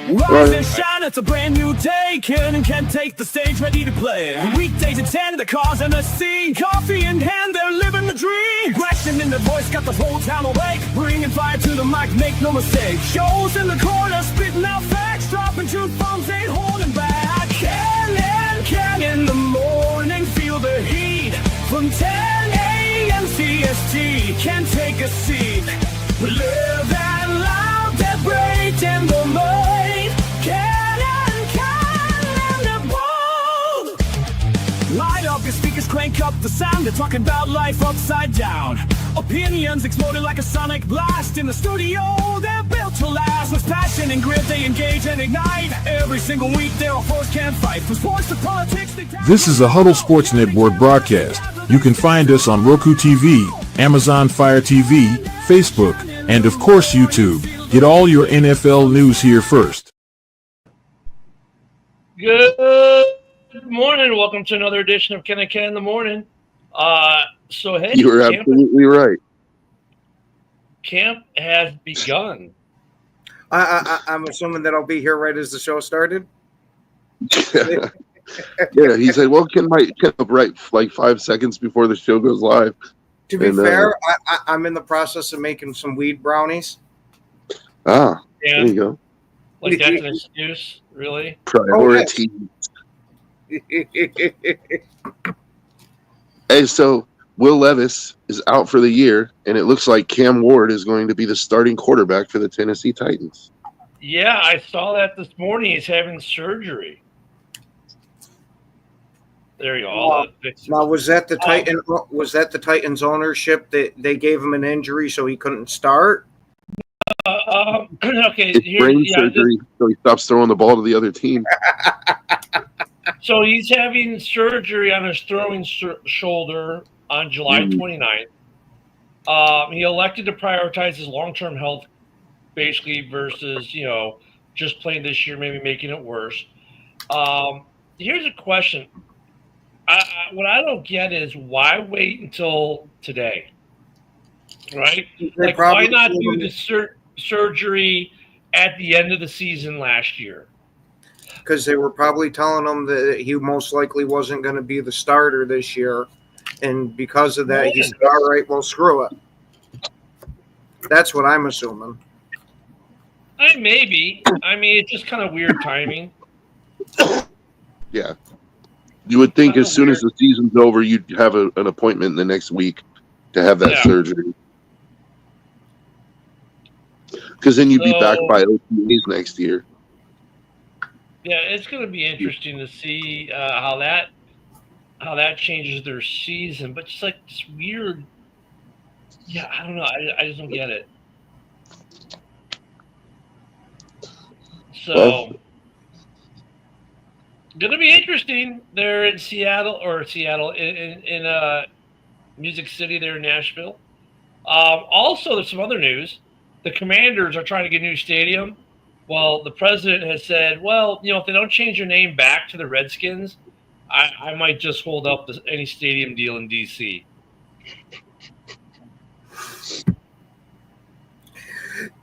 Rise and shine, it's a brand new day. Ken and Ken take the stage, ready to play. Weekdays at 10, the cars and the scene. Coffee in hand, they're living the dream. Question in the voice, got the whole town awake. Bringing fire to the mic, make no mistake. Shows in the corner, spitting out facts. Dropping truth bombs, ain't holding back. Ken and Ken in the morning, feel the heat. From 10 a.m. CST, can take a seat. We live and love that break in the mind. Ken and the bold. Light up your speakers, crank up the sound. They're talking about life upside down. Opinions exploding like a sonic blast. In the studio, they're built to last. With passion and grit, they engage and ignite. Every single week, they're a force can't fight. From sports to politics, This is a Huddle Sports Network broadcast. You can find us on Roku TV, Amazon Fire TV, Facebook, and of course YouTube. Get all your NFL news here first. Good morning. Welcome to another edition of Ken and Ken in the Morning. Hey, you were absolutely right. Camp has begun. I'm assuming that I'll be here right as the show started. Yeah, he said, well, Ken might get up right like 5 seconds before the show goes live. To be fair, I'm in the process of making some weed brownies. Yeah. There you go. Like that's an excuse, really? Priority. Hey, so Will Levis is out for the year, and it looks like Cam Ward is going to be the starting quarterback for the Tennessee Titans. Yeah, I saw that this morning. He's having surgery. There you go. Now, was that the Titan? Was that the Titans ownership that they gave him an injury so he couldn't start? Okay. It's brain surgery, so he stops throwing the ball to the other team. So he's having surgery on his throwing shoulder on July 29th. He elected to prioritize his long-term health, basically, versus just playing this year, maybe making it worse. Here's a question. What I don't get is why wait until today, right? Like, why not do the surgery at the end of the season last year? Because they were probably telling him that he most likely wasn't going to be the starter this year. And because of that, he said, all right, well, screw it. That's what I'm assuming. Maybe. I mean, it's just kind of weird timing. Yeah. You would think as soon as the season's over, you'd have an appointment the next week to have that surgery. Because then you'd be back by OTAs next year. Yeah, it's going to be interesting to see how that changes their season. But just like this weird, I don't know. I just don't get it. So, going to be interesting. They're in Seattle in Music City. They're in Nashville. Also, there's some other news. The Commanders are trying to get a new stadium. Well, the president has said, well, if they don't change their name back to the Redskins, I might just hold up any stadium deal in D.C.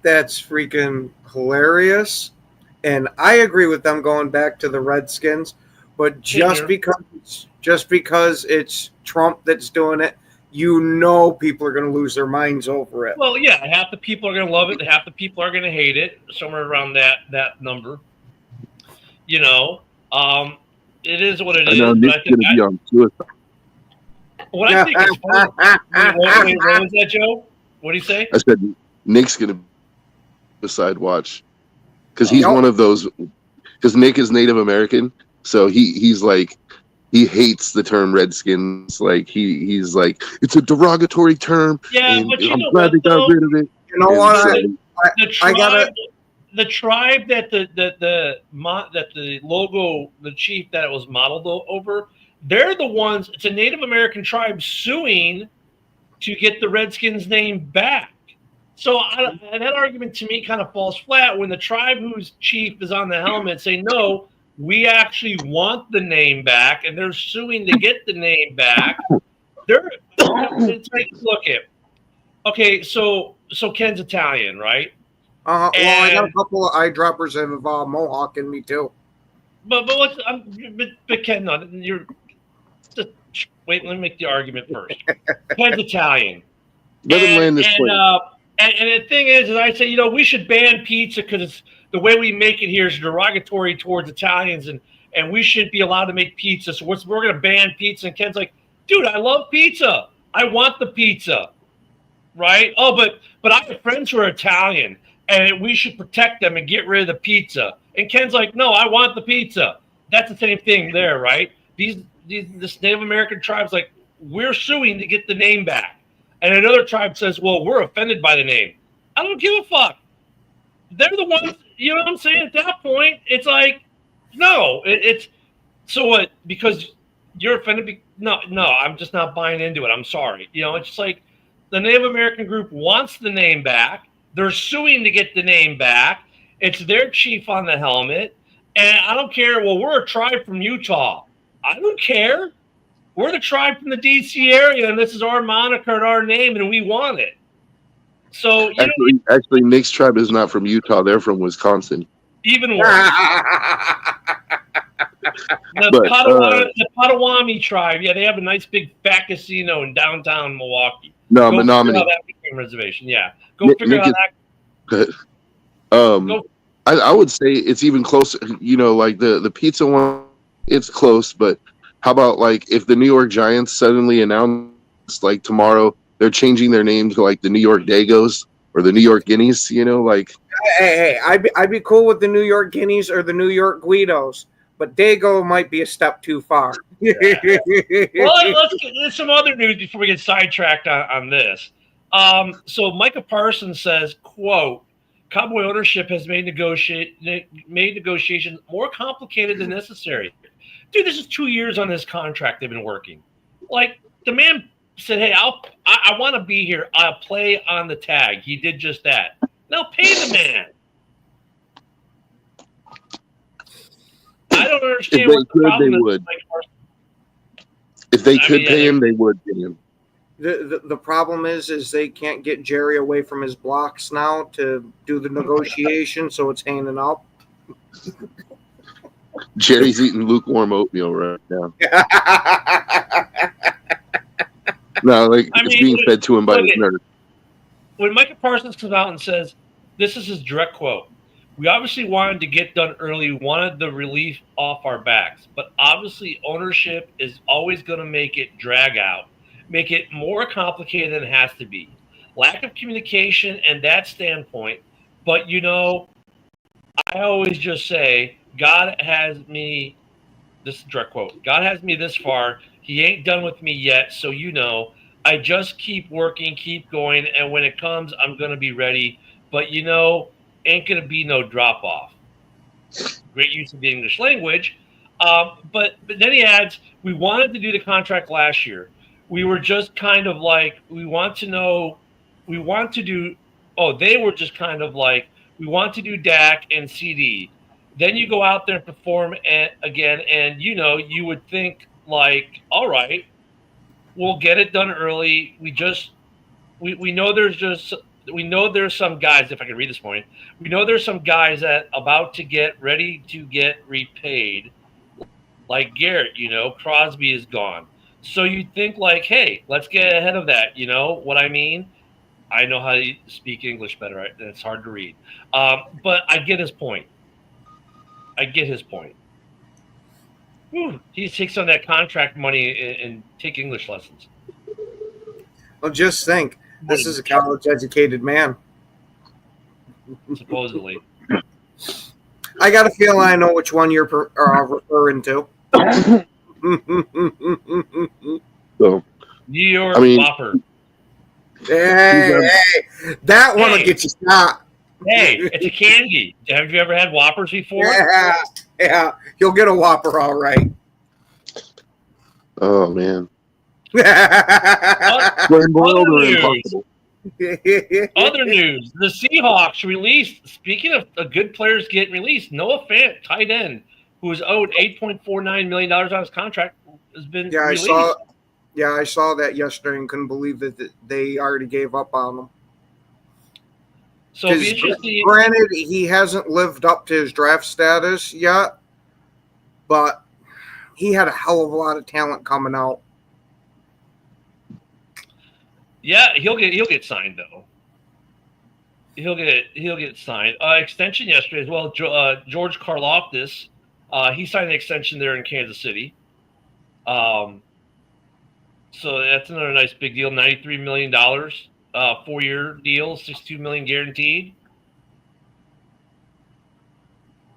That's freaking hilarious. And I agree with them going back to the Redskins. But just because it's Trump that's doing it, people are going to lose their minds over it. Well, yeah, half the people are going to love it, half the people are going to hate it, somewhere around that number. It is what it is. I know Nick's going to be on suicide. What I think is funny. What was that, Joe? What did he say? I said Nick's going to suicide watch because he's one of those. Because Nick is Native American, so he's like. He hates the term Redskins. Like he's like, it's a derogatory term. Yeah, and but I'm glad they got rid of it. You know what? The tribe that the logo, the chief that it was modeled over, they're the ones. It's a Native American tribe suing to get the Redskins name back. So that argument to me kind of falls flat when the tribe whose chief is on the helmet saying no. We actually want the name back, and they're suing to get the name back. It's like, look at, okay, so Ken's Italian, right? Well, I got a couple of eyedroppers of Mohawk in me too. But Ken, no, you're just wait. Let me make the argument first. Ken's Italian. Let him land this plane. And the thing is I say, we should ban pizza because the way we make it here is derogatory towards Italians, and we shouldn't be allowed to make pizza. So we're going to ban pizza. And Ken's like, dude, I love pizza. I want the pizza, right? Oh, but I have friends who are Italian, and we should protect them and get rid of the pizza. And Ken's like, no, I want the pizza. That's the same thing there, right? This Native American tribe's like, we're suing to get the name back. And another tribe says, well, we're offended by the name. I don't give a fuck. They're the ones, you know what I'm saying? At that point, it's like, no, it's so what? Because you're offended? No, I'm just not buying into it. I'm sorry. It's just like the Native American group wants the name back. They're suing to get the name back. It's their chief on the helmet. And I don't care. Well, we're a tribe from Utah. I don't care. We're the tribe from the D.C. area, and this is our moniker and our name, and we want it. So actually, Nick's tribe is not from Utah; they're from Wisconsin. Even worse. The Potawatomi tribe, yeah, they have a nice big fat casino in downtown Milwaukee. No, Go Menominee. figure out that became reservation. Yeah, go figure out that. I would say it's even closer. Like the pizza one, it's close, but. How about like if the New York Giants suddenly announced like tomorrow they're changing their name to like the New York Dagos or the New York Guineas, like. Hey, I'd be cool with the New York Guineas or the New York Guidos, but Dago might be a step too far. Yeah. Well, let's get some other news before we get sidetracked on this. So Micah Parsons says, quote, Cowboy ownership has made negotiations more complicated than necessary. Dude, this is 2 years on this contract they've been working. Like, the man said, hey, I want to be here. I'll play on the tag. He did just that. Now pay the man. I don't understand what the problem is. If they could pay him, they would pay him. The problem is they can't get Jerry away from his blocks now to do the negotiation, so it's hanging up. Jerry's eating lukewarm oatmeal right now. No, it's being fed to him by his nurse. When Micah Parsons comes out and says, this is his direct quote, we obviously wanted to get done early. We wanted the relief off our backs. But obviously ownership is always going to make it drag out, make it more complicated than it has to be. Lack of communication and that standpoint. But, I always just say, God has me, this is a direct quote, God has me this far. He ain't done with me yet. So, I just keep working, keep going. And when it comes, I'm going to be ready. But, ain't going to be no drop off. Great use of the English language. But then he adds, we wanted to do the contract last year. We were just kind of like, they were just kind of like, we want to do Dak and CD. Then you go out there and perform again, and you would think like, all right, we'll get it done early. We know there's some guys. If I can read this morning, we know there's some guys that about to get ready to get repaid, like Garrett. Crosby is gone, so you think like, hey, let's get ahead of that. You know what I mean? I know how to speak English better. Right? It's hard to read, but I get his point. He takes on that contract money and take English lessons. Well, just think, this is a college-educated man. Supposedly. I got a feeling I know which one you're referring to. So, New York Whopper. Hey, that one will get you stopped. Hey, it's a candy. Have you ever had Whoppers before? Yeah, you'll get a Whopper, all right. Oh man. Other news: the Seahawks released. Speaking of good players getting released, Noah Fant, tight end, who was owed $8.49 million on his contract, has been released. I saw that yesterday and couldn't believe that they already gave up on him. So it'll be interesting. Granted, he hasn't lived up to his draft status yet, but he had a hell of a lot of talent coming out. Yeah, he'll get signed though. He'll get signed. Extension yesterday as well. George Karlaftis, he signed an extension there in Kansas City. So that's another nice big deal. $93 million, 4-year deal, $62 million guaranteed.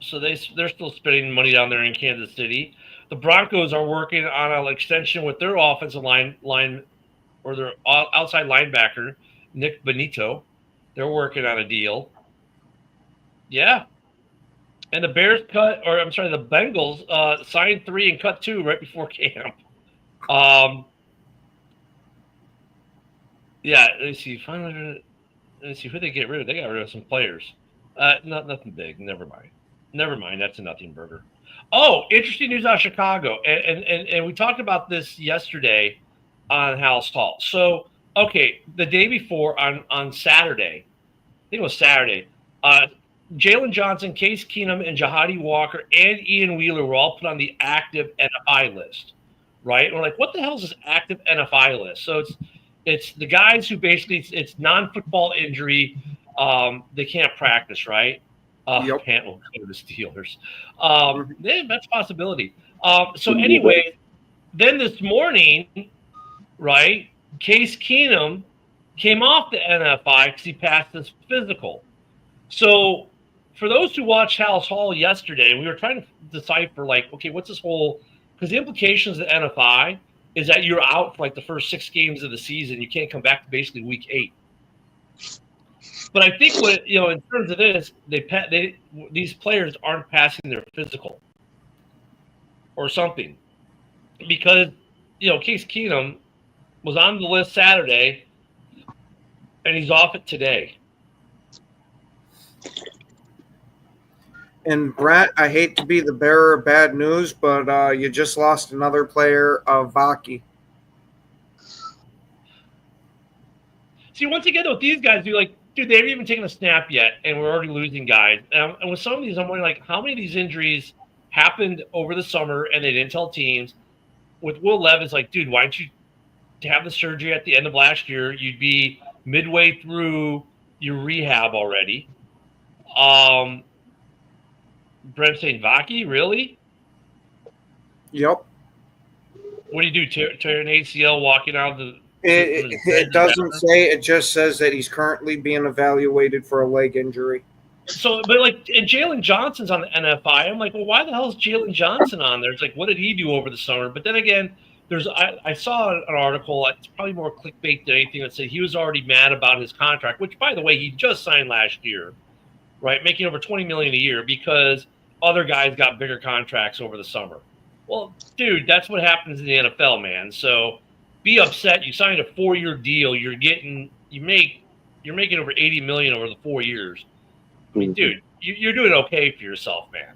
So they're still spending money down there in Kansas City. The Broncos are working on an extension with their offensive line or their outside linebacker, Nick Benito. They're working on a deal. Yeah. And the Bengals signed 3 and cut 2 right before camp. Yeah, let me see who they get rid of. They got rid of some players. Nothing big. Never mind. That's a nothing burger. Oh, interesting news out of Chicago. And we talked about this yesterday on House Hall. So, okay, the day before on Saturday, I think it was Saturday, Jalen Johnson, Case Keenum, and Jahadi Walker and Ian Wheeler were all put on the active NFI list, right? And we're like, what the hell is this active NFI list? So it's the guys who basically it's non-football injury. They can't practice, right? Yep. Pant will go to the Steelers. That's a possibility. So anyway, then this morning, right, Case Keenum came off the NFI because he passed his physical. So for those who watched House Hall yesterday, we were trying to decipher, like, okay, what's this whole – because the implications of the NFI is that you're out for, like, the first 6 games of the season. You can't come back to basically week 8. But I think in terms of this, these players aren't passing their physical or something because Case Keenum was on the list Saturday and he's off it today. And Brett, I hate to be the bearer of bad news, but you just lost another player, Vaki. See, once again, with these guys, you're like, dude, they haven't even taken a snap yet, and we're already losing guys. And with some of these, I'm wondering, like, how many of these injuries happened over the summer and they didn't tell teams? With Will Levis, like, dude, why don't you have the surgery at the end of last year? You'd be midway through your rehab already. Brent saying, Vaki, really? Yep. What do you do? Tear an ACL walking out of the – It doesn't say. It just says that he's currently being evaluated for a leg injury. So, but like, and Jalen Johnson's on the NFI. I'm like, well, why the hell is Jalen Johnson on there? It's like, what did he do over the summer? But then again, I saw an article. It's probably more clickbait than anything that said he was already mad about his contract, which, by the way, he just signed last year, right, making over $20 million a year because other guys got bigger contracts over the summer. Well, dude, that's what happens in the NFL, man. So. Be upset. You signed a 4-year deal. You're making over $80 million over the 4 years. I mean, dude, you're doing okay for yourself, man.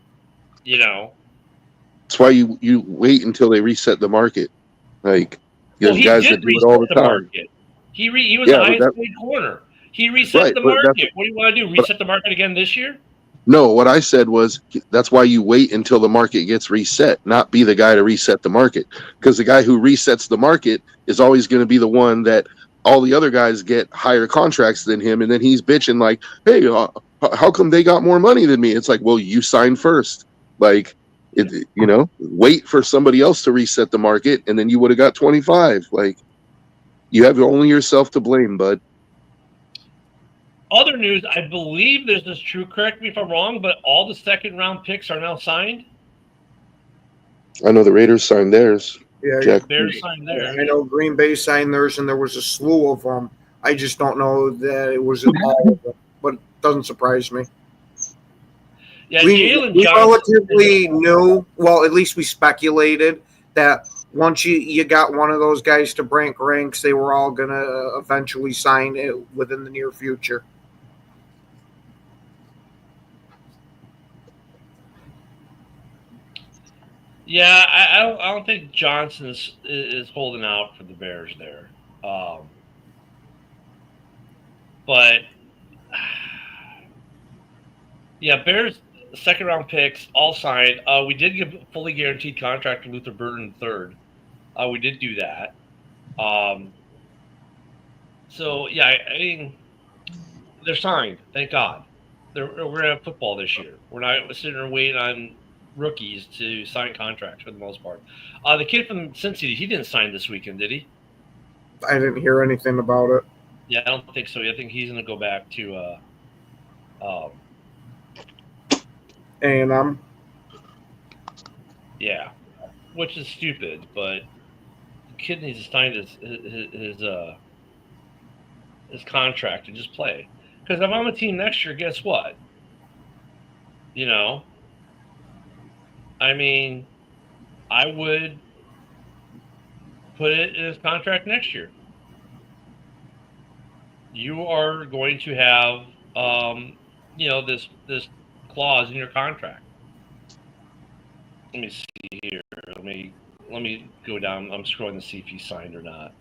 That's why you wait until they reset the market. Like there's guys that do it all the time. Market. He was the highest paid corner. He reset the market. What do you want to do? Reset the market again this year? No, what I said was that's why you wait until the market gets reset, not be the guy to reset the market. Because the guy who resets the market is always going to be the one that all the other guys get higher contracts than him. And then he's bitching like, hey, how come they got more money than me? It's like, well, you signed first. Like, wait for somebody else to reset the market, and then you would have got 25. Like, you have only yourself to blame, bud. Other news, I believe this is true. Correct me if I'm wrong, but all the second-round picks are now signed. I know the Raiders signed theirs. Yeah, Bears signed theirs. I know Green Bay signed theirs, and there was a slew of them. I just don't know that it was all of them, but it doesn't surprise me. Yeah, we relatively knew, well, at least we speculated that once you got one of those guys to break ranks, they were all going to eventually sign it within the near future. Yeah, I don't think Johnson is holding out for the Bears there. But Yeah, Bears second round picks all signed. We did give a fully guaranteed contract to Luther Burden III. We did do that. So yeah, I mean, they're signed. Thank God. We're gonna have football this year. We're not sitting there waiting on rookies to sign contracts for the most part. The kid from Cincy, he didn't sign this weekend, did he? I didn't hear anything about it. Yeah, I don't think so. I think he's gonna go back to A&M. Yeah, which is stupid, but the kid needs to sign his contract and just play. Because if I'm a team next year, guess what? You know, I mean, I would put it in his contract next year. You are going to have, this clause in your contract. Let me see here. Let me go down. I'm scrolling to see if he signed or not.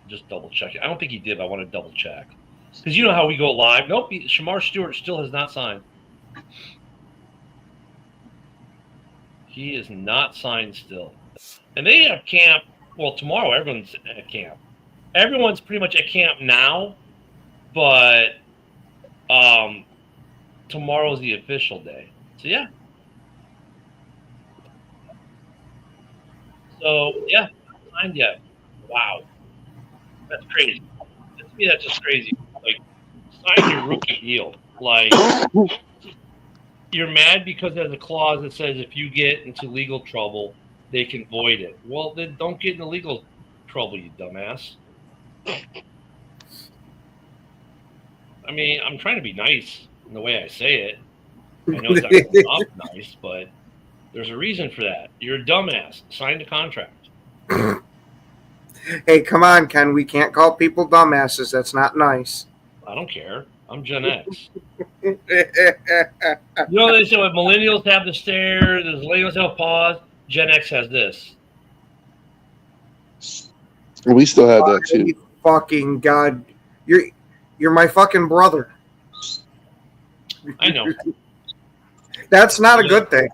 Just double check it. I don't think he did. But I want to double check because you know how we go live. Nope. Shamar Stewart still has not signed. He is not signed still, and they have camp. Well, tomorrow everyone's at camp. Everyone's pretty much at camp now, but tomorrow's the official day. So yeah. So yeah, not signed yet. Wow, that's crazy. To me, that's just crazy. Like, sign your rookie deal. Like, you're mad because there's a clause that says if you get into legal trouble, they can void it. Well, then don't get into legal trouble, you dumbass. I mean, I'm trying to be nice in the way I say it. I know it's not going to come off nice, but there's a reason for that. You're a dumbass. Sign the contract. Hey, come on, Ken. We can't call people dumbasses. That's not nice. I don't care. I'm Gen X. You know they say what millennials have the stare, the millennials have pause. Gen X has this. We still have that too. Fucking God, you're my fucking brother. I know. That's not a good thing.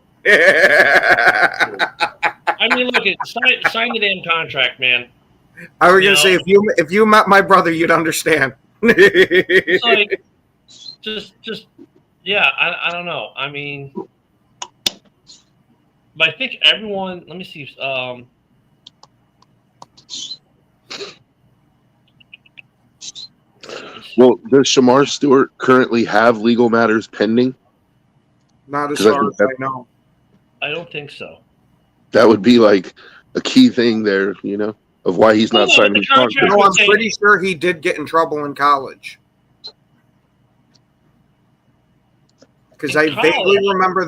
I mean, look, sign the damn contract, man. I was gonna say if you met my brother, you'd understand. It's like, just yeah. I don't know. I mean, but I think everyone. Let me see. Well, does Shamar Stewart currently have legal matters pending? Not as far as I know. I don't think so. That would be like a key thing there, you know, of why he's not signing his contract. No, I'm pretty sure he did get in trouble in college. Because I vaguely remember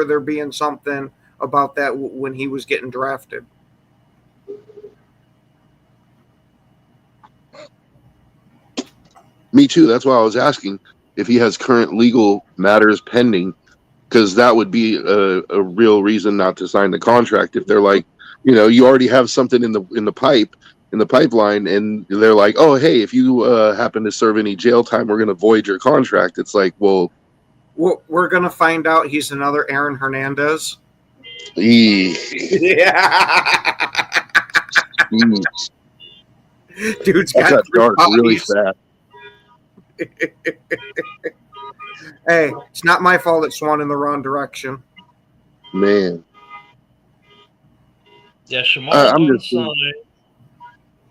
there being something about that when he was getting drafted. Me too. That's why I was asking if he has current legal matters pending, because that would be a real reason not to sign the contract. If they're like, you know, you already have something in the pipeline, and they're like, oh, hey, if you happen to serve any jail time, we're going to void your contract. It's like, well, we're going to find out he's another Aaron Hernandez. Yeah. Dude's got dark really fast. Hey, it's not my fault it swung in the wrong direction. Man. Yeah, Shamar signed.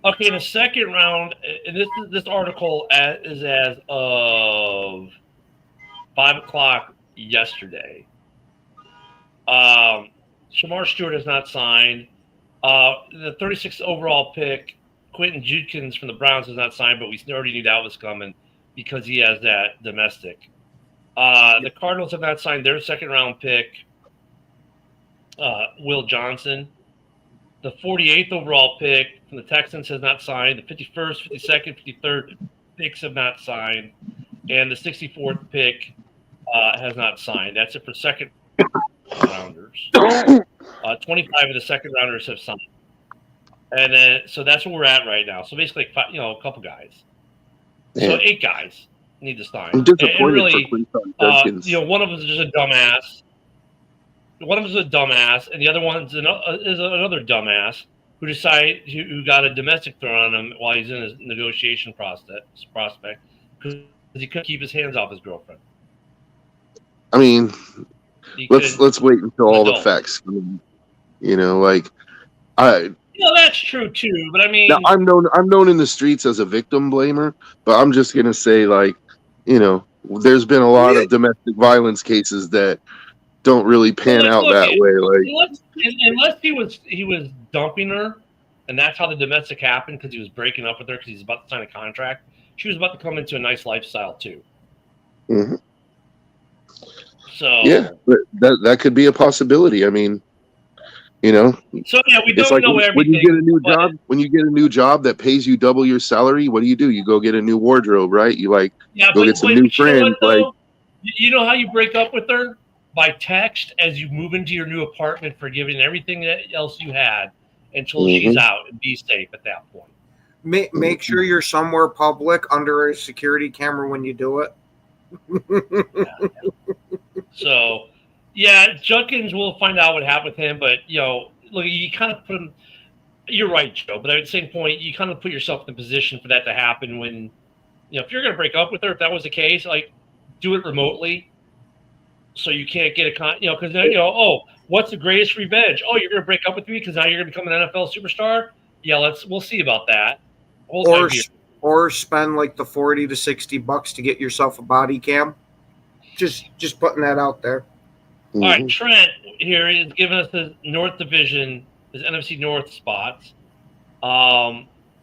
Okay, in the second round, and this article is as of 5:00 yesterday. Shamar Stewart has not signed. The 36th overall pick, Quentin Judkins from the Browns, has not signed, but we already knew that was coming because he has that domestic. The Cardinals have not signed their second round pick, Will Johnson. The 48th overall pick from the Texans has not signed. The 51st, 52nd, 53rd picks have not signed. And the 64th pick has not signed. That's it for second rounders. 25 of the second rounders have signed. And then, so that's where we're at right now. So basically, a couple guys. So 8 guys. need to sign. I'm disappointed and really, for Quinton Judkins. one of them is just a dumbass. One of them is a dumbass, and the other one is another dumbass who decided who got a domestic thrown on him while he's in his negotiation prospect because he couldn't keep his hands off his girlfriend. I mean, let's wait until all the facts come in. You know, like that's true too. But I mean, now, I'm known in the streets as a victim blamer, but I'm just gonna say, like, you know, there's been a lot of domestic violence cases that don't really pan out that way. Like, unless he was dumping her, and that's how the domestic happened because he was breaking up with her because he's about to sign a contract. She was about to come into a nice lifestyle too. Mm-hmm. So yeah, but that could be a possibility. I mean, you know. So yeah, we don't know everything. When you get a new job, when you get a new job that pays you double your salary, what do? You go get a new wardrobe, right? You go get some new friends. You know how you break up with her? By text as you move into your new apartment, forgiving everything else you had until she's out, and be safe at that point. Make sure you're somewhere public under a security camera when you do it. So, yeah, Judkins, we'll find out what happened with him. But, look, you kind of put him – you're right, Joe. But at the same point, you kind of put yourself in a position for that to happen when – if you're going to break up with her, if that was the case, like, do it remotely. So you can't get because oh, what's the greatest revenge? Oh, you're going to break up with me because now you're going to become an NFL superstar? Yeah, we'll see about that. Or spend like the $40 to $60 to get yourself a body cam. Just putting that out there. All right, Trent here is giving us his North Division, his NFC North spots.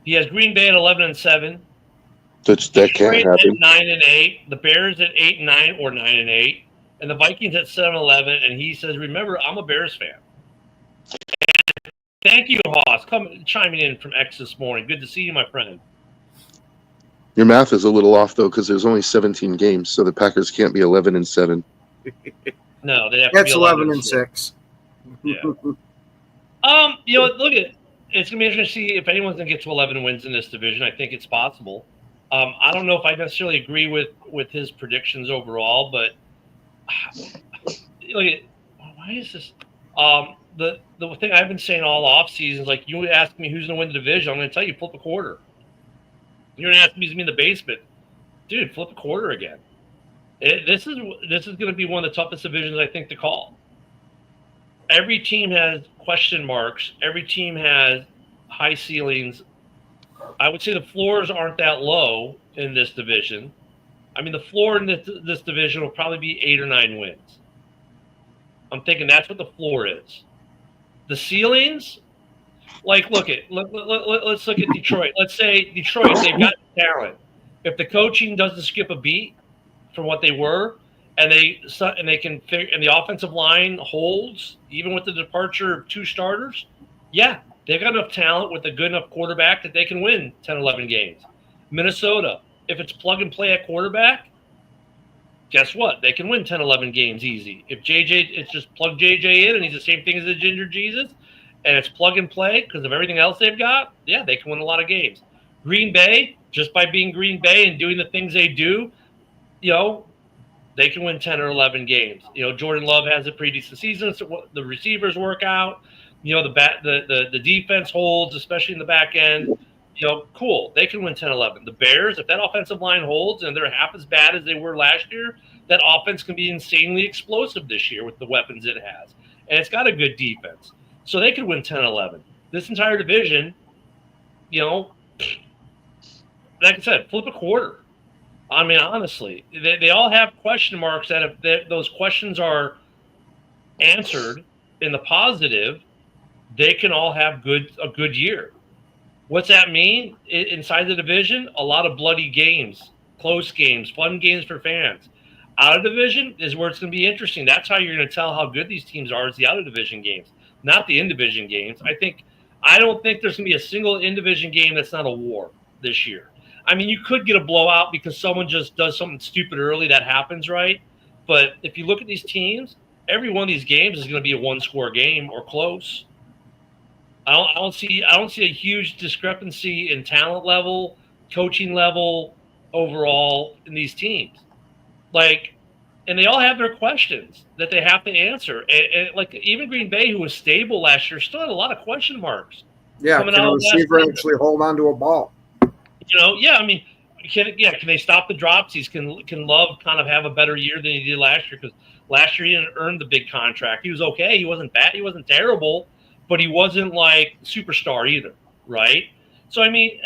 He has Green Bay at 11-7. That can't happen. 9-8. The Bears at 8-9 or 9-8. And the Vikings at 7-11, and he says, "Remember, I'm a Bears fan." And thank you, Hoss, chiming in from X this morning. Good to see you, my friend. Your math is a little off though, because there's only 17 games, so the Packers can't be 11-7. No, they have That's to be 11-6. Yeah. Look at it's gonna be interesting to see if anyone's gonna get to 11 wins in this division. I think it's possible. I don't know if I necessarily agree with his predictions overall, but. Look at why is this? The thing I've been saying all off season is like you ask me who's going to win the division, I'm going to tell you flip a quarter. You're going to ask me who's going to be in the basement, dude. Flip a quarter again. This is going to be one of the toughest divisions I think to call. Every team has question marks. Every team has high ceilings. I would say the floors aren't that low in this division. I mean, the floor in this division will probably be 8 or 9 wins. I'm thinking that's what the floor is. The ceilings, like, let's look at Detroit. Let's say Detroit, they've got talent. If the coaching doesn't skip a beat from what they were, and they can and the offensive line holds even with the departure of 2 starters, yeah, they've got enough talent with a good enough quarterback that they can win 10, 11 games. Minnesota. If it's plug and play at quarterback, guess what? They can win 10, 11 games easy. If it's just plug JJ in and he's the same thing as the Ginger Jesus, and it's plug and play because of everything else they've got, yeah, they can win a lot of games. Green Bay, just by being Green Bay and doing the things they do, they can win 10 or 11 games. Jordan Love has a pretty decent season. So the receivers work out. The defense holds, especially in the back end. Cool. They can win 10-11. The Bears, if that offensive line holds and they're half as bad as they were last year, that offense can be insanely explosive this year with the weapons it has. And it's got a good defense. So they could win 10-11. This entire division, like I said, flip a quarter. I mean, honestly, they all have question marks that if those questions are answered in the positive, they can all have a good year. What's that mean? Inside the division, a lot of bloody games, close games, fun games for fans. Out of division is where it's going to be interesting. That's how you're going to tell how good these teams are, is the out of division games, not the in division games. I don't think there's going to be a single in division game that's not a war this year. I mean, you could get a blowout because someone just does something stupid early. That happens, right? But if you look at these teams, every one of these games is going to be a 1-score game or close. I don't see a huge discrepancy in talent level, coaching level, overall in these teams. Like, and they all have their questions that they have to answer. And like even Green Bay, who was stable last year, still had a lot of question marks. Yeah, coming can out a last receiver season. actually hold on to a ball? Yeah, I mean, can they stop the dropsies? Can Love kind of have a better year than he did last year? Because last year he didn't earn the big contract. He was okay. He wasn't bad. He wasn't terrible, but he wasn't like superstar either, right? So I mean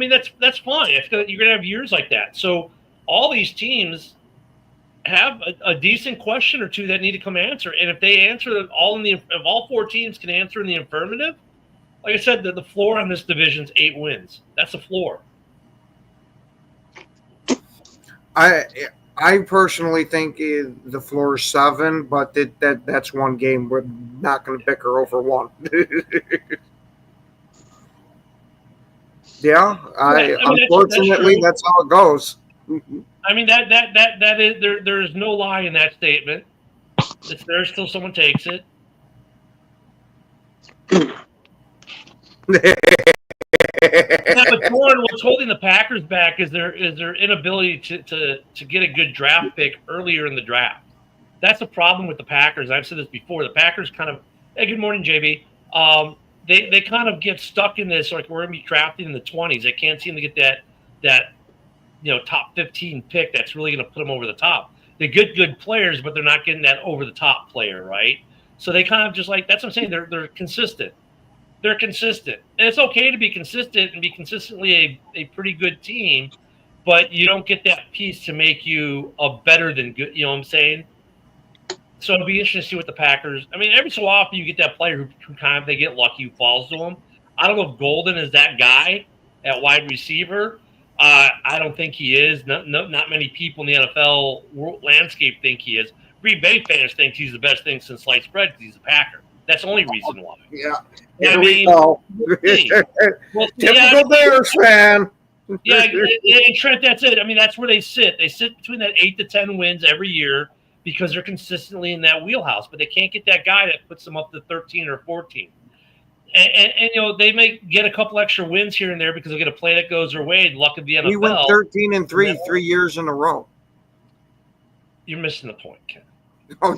that's fine. You're gonna have years like that. So all these teams have a decent question or two that need to come answer, and if they answer them all if all four teams can answer in the affirmative, like I said, the floor on this division is 8 wins. That's the floor. I personally think the floor is 7, but that's one game. We're not going to bicker over one. Yeah, unfortunately that's how it goes. I mean that is there is no lie in that statement. It's there till someone takes it. Yeah, but Jordan, what's holding the Packers back is their inability to get a good draft pick earlier in the draft. That's the problem with the Packers. I've said this before. The Packers kind of, hey, good morning, JB. They kind of get stuck in this, like we're going to be drafting in the 20s. They can't seem to get that top 15 pick that's really going to put them over the top. They get good players, but they're not getting that over the top player, right? So they kind of just like, that's what I'm saying. They're consistent. They're consistent. And it's okay to be consistent and be consistently a pretty good team, but you don't get that piece to make you a better than good. You know what I'm saying? So it'll be interesting to see what the Packers. I mean, every so often you get that player who kind of they get lucky, who falls to them. I don't know if Golden is that guy at wide receiver. I don't think he is. Not many people in the NFL world landscape think he is. Green Bay fans think he's the best thing since sliced bread because he's a Packer. That's the only reason why. Yeah. I Here we mean, go. well, Typical Bears fan. Yeah, and Trent, that's it. I mean, that's where they sit. They sit between that 8 to 10 wins every year because they're consistently in that wheelhouse, but they can't get that guy that puts them up to 13 or 14. And they may get a couple extra wins here and there because they'll get a play that goes their way. Luck of the NFL. We went 13-3 3 years in a row. You're missing the point, Ken. Oh,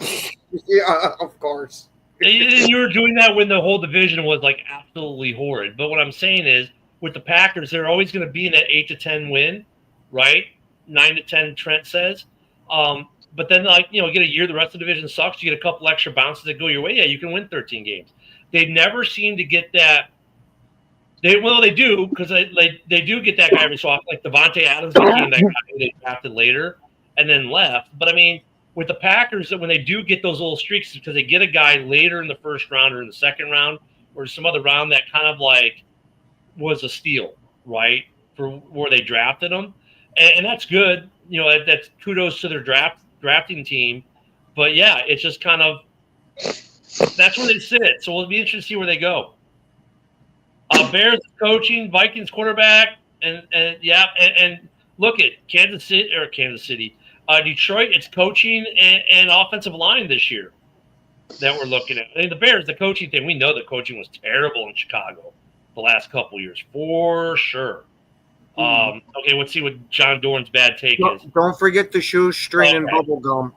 yeah, of course. And you were doing that when the whole division was like absolutely horrid. But what I'm saying is, with the Packers, they're always going to be in that 8 to 10 win, right? 9 to 10, Trent says. But then, get a year, the rest of the division sucks. You get a couple extra bounces that go your way. Yeah, you can win 13 games. They never seem to get that. They do because they do get that guy every so often, like Devontae Adams became that guy they drafted later and then left. But I mean, with the Packers, when they do get those little streaks, because they get a guy later in the first round or in the second round or some other round that kind of like was a steal, right, for where they drafted them, and that's good. That's kudos to their drafting team. But yeah, it's just kind of that's where they sit. So it'll be interesting to see where they go. Bears coaching, Vikings quarterback, and look at Kansas City. Detroit, it's coaching and offensive line this year that we're looking at. I mean, the Bears, the coaching thing, we know the coaching was terrible in Chicago the last couple of years, for sure. Okay, let's see what John Doran's bad take is. Don't forget the shoestring and bubble gum.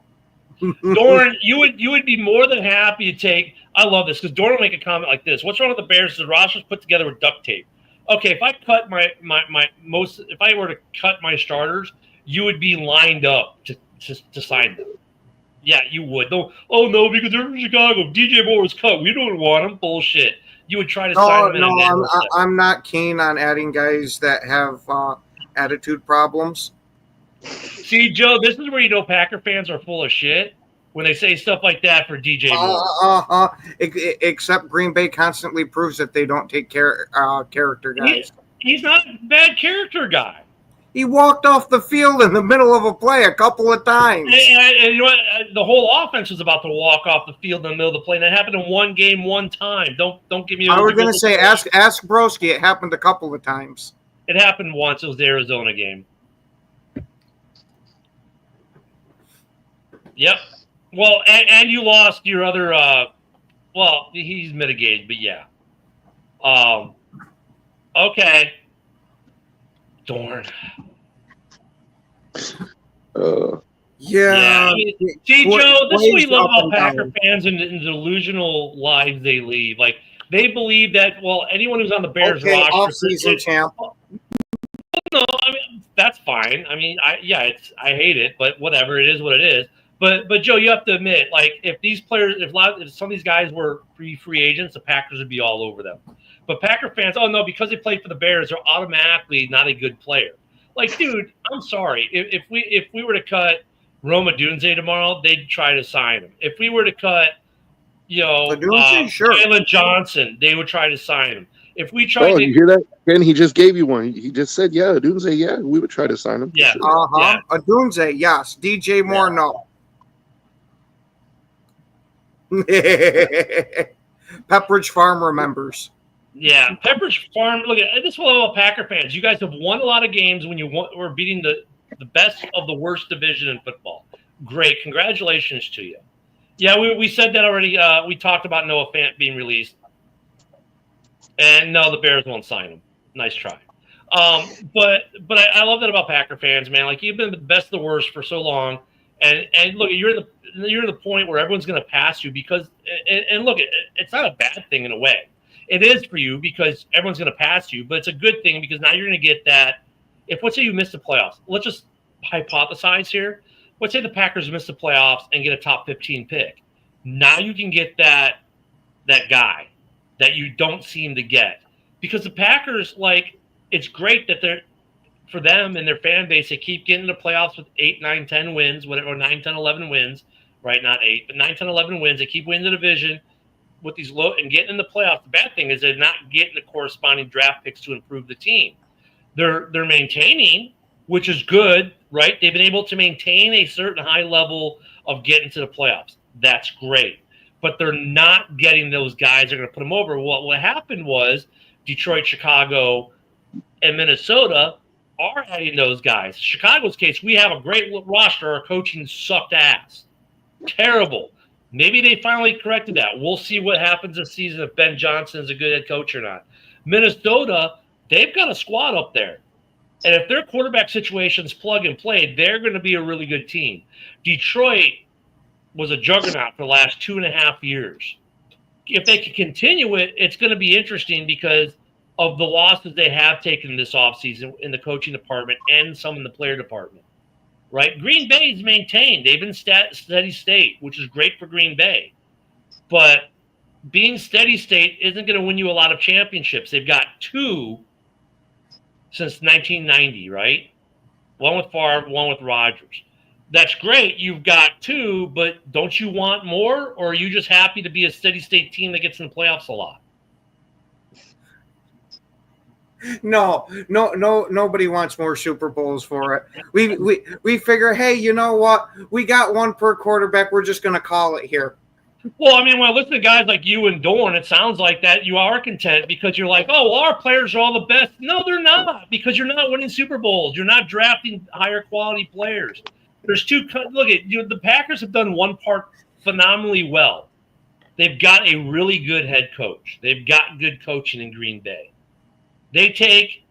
Doran, you would be more than happy to take. I love this because Doran will make a comment like this: "What's wrong with the Bears? The roster's put together with duct tape." Okay, if I cut if I were to cut my starters, you would be lined up to sign them. Yeah, you would. Oh no, because they're from Chicago. DJ Moore was cut. We don't want him. Bullshit. You would try to sign them. No, I'm not keen on adding guys that have attitude problems. See, Joe, this is where Packer fans are full of shit when they say stuff like that for DJ Moore. Except Green Bay constantly proves that they don't take character guys. He's not a bad character guy. He walked off the field in the middle of a play a couple of times. And you know what? The whole offense was about to walk off the field in the middle of the play. And that happened in one game, one time. Don't give me. I was going to say, ask Broski. It happened a couple of times. It happened once. It was the Arizona game. Yep. Well, and you lost your other. Well, he's mitigated, but yeah. Okay. Dorn. Yeah. I mean, see, Joe, this is what we love about Packer fans and the delusional lives they lead. Like, they believe that, well, anyone who's on the Bears roster. Off-season champ. No, I mean, that's fine. I mean, I hate it, but whatever. It is what it is. But Joe, you have to admit, like, if these players, if some of these guys were free agents, the Packers would be all over them. But Packer fans, oh no, because they played for the Bears, they're automatically not a good player. Like, dude, I'm sorry. If we were to cut Rome Odunze tomorrow, they'd try to sign him. If we were to cut, Jalen Johnson, they would try to sign him. If we tried you hear that? Ben, he just gave you one. He just said, yeah, Odunze, yeah, we would try to sign him. Yeah. Sure. Yeah. Odunze, yes. DJ Moore, no. Pepperidge Farm remembers. Yeah, Pepperidge Farm. Look at this. One of Packer fans. You guys have won a lot of games when you were beating the best of the worst division in football. Great, congratulations to you. Yeah, we said that already. We talked about Noah Fant being released, and no, the Bears won't sign him. Nice try. But I love that about Packer fans, man. Like, you've been the best of the worst for so long, and look, you're in the point where everyone's going to pass you because and look, it's not a bad thing in a way. It is for you because everyone's going to pass you, but it's a good thing because now you're going to get that. If let's say you miss the playoffs, let's just hypothesize here. Let's say the Packers miss the playoffs and get a top 15 pick. Now you can get that guy that you don't seem to get because the Packers, like, it's great that they're for them and their fan base. They keep getting the playoffs with 8, 9, 10 wins, whatever, or 9, 10, 11 wins, right? Not 8, but 9, 10, 11 wins. They keep winning the division with these low and getting in the playoffs. The bad thing is they're not getting the corresponding draft picks to improve the team. They're maintaining, which is good, right? They've been able to maintain a certain high level of getting to the playoffs. That's great. But they're not getting those guys that are going to put them over. What happened was Detroit, Chicago, and Minnesota are adding those guys. Chicago's case, we have a great roster. Our coaching sucked ass. Terrible. Maybe they finally corrected that. We'll see what happens this season if Ben Johnson is a good head coach or not. Minnesota, they've got a squad up there. And if their quarterback situation's plug and play, they're going to be a really good team. Detroit was a juggernaut for the last 2.5 years. If they can continue it, it's going to be interesting because of the losses they have taken this offseason in the coaching department and some in the player department. Right? Green Bay's maintained. They've been steady state, which is great for Green Bay. But being steady state isn't going to win you a lot of championships. They've got 2 since 1990, right? One with Favre, one with Rodgers. That's great. You've got 2, but don't you want more? Or are you just happy to be a steady state team that gets in the playoffs a lot? No, nobody wants more Super Bowls for it. We figure, hey, you know what? We got one per quarterback. We're just going to call it here. Well, I mean, when I listen to guys like you and Dorn, it sounds like that you are content because you're like, oh, well, our players are all the best. No, they're not because you're not winning Super Bowls. You're not drafting higher quality players. There's 2. Look at the Packers have done one part phenomenally well. They've got a really good head coach. They've got good coaching in Green Bay. They take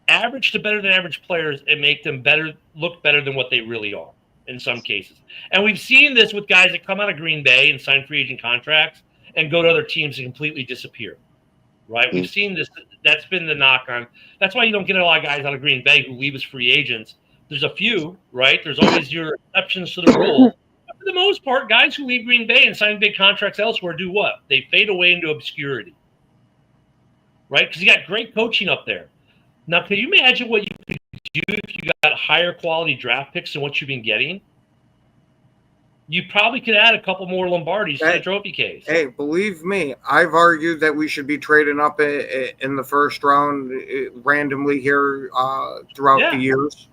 average to better than average players and make them look better than what they really are in some cases. And we've seen this with guys that come out of Green Bay and sign free agent contracts and go to other teams and completely disappear. Right? We've seen this. That's been the knock on. That's why you don't get a lot of guys out of Green Bay who leave as free agents. There's a few, right? There's always your exceptions to the rule. But for the most part, guys who leave Green Bay and sign big contracts elsewhere do what? They fade away into obscurity. Right? Because you got great coaching up there. Now, can you imagine what you could do if you got higher quality draft picks than what you've been getting? You probably could add a couple more Lombardis to the trophy case. Hey, believe me, I've argued that we should be trading up in the first round randomly here throughout the years.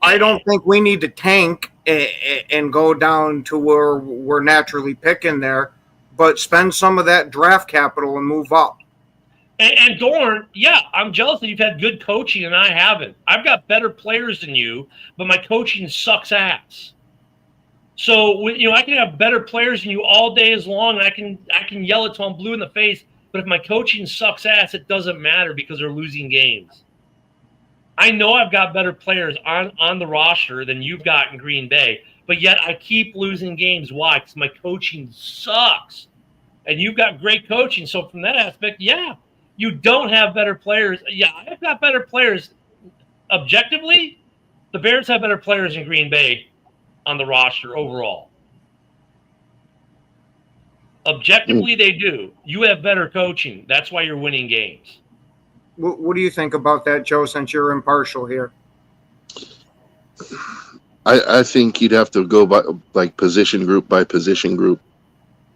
I don't think we need to tank and go down to where we're naturally picking there, but spend some of that draft capital and move up. And Dorn, yeah, I'm jealous that you've had good coaching and I haven't. I've got better players than you, but my coaching sucks ass. So I can have better players than you all day as long. I can yell it till I'm blue in the face. But if my coaching sucks ass, it doesn't matter because they're losing games. I know I've got better players on the roster than you've got in Green Bay, but yet I keep losing games. Why? Because my coaching sucks. And you've got great coaching. So from that aspect, yeah, you don't have better players. Yeah, I've got better players. Objectively, the Bears have better players in Green Bay on the roster overall. Objectively, they do. You have better coaching. That's why you're winning games. What do you think about that, Joe, since you're impartial here? I think you'd have to go by like position group by position group.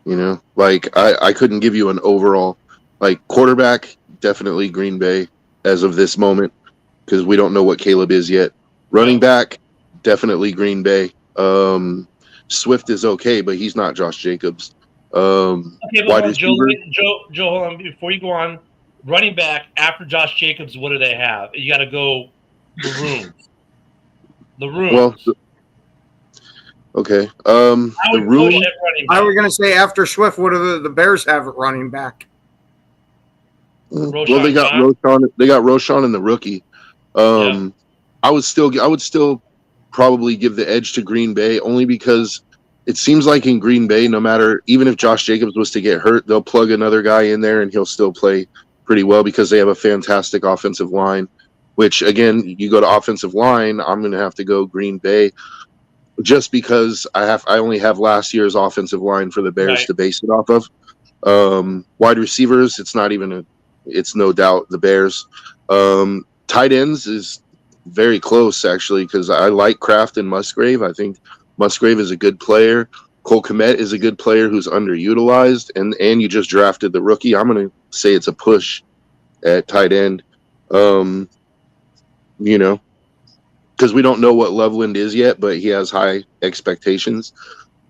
You know, like I couldn't give you an overall, like quarterback, definitely Green Bay as of this moment, because we don't know what Caleb is yet. Running back, definitely Green Bay. Swift is okay, but he's not Josh Jacobs. Okay, but Joe, hold on. Before you go on, running back after Josh Jacobs, what do they have? You got to go the rooms. The rooms. Well, okay. The room. I was going to say after Swift, what do the Bears have at running back? Well, they got Roschon. They got Roschon and the rookie. I would still probably give the edge to Green Bay only because it seems like in Green Bay, no matter, even if Josh Jacobs was to get hurt, they'll plug another guy in there and he'll still play pretty well because they have a fantastic offensive line. Which again, you go to offensive line, I'm going to have to go Green Bay, just because I only have last year's offensive line for the Bears to base it off of. Wide receivers, it's no doubt the Bears. Tight ends is very close actually because I like Kraft and Musgrave. I think Musgrave is a good player. Cole Kmet is a good player who's underutilized, and you just drafted the rookie. I'm going to say it's a push at tight end. You know, because we don't know what Loveland is yet, but he has high expectations.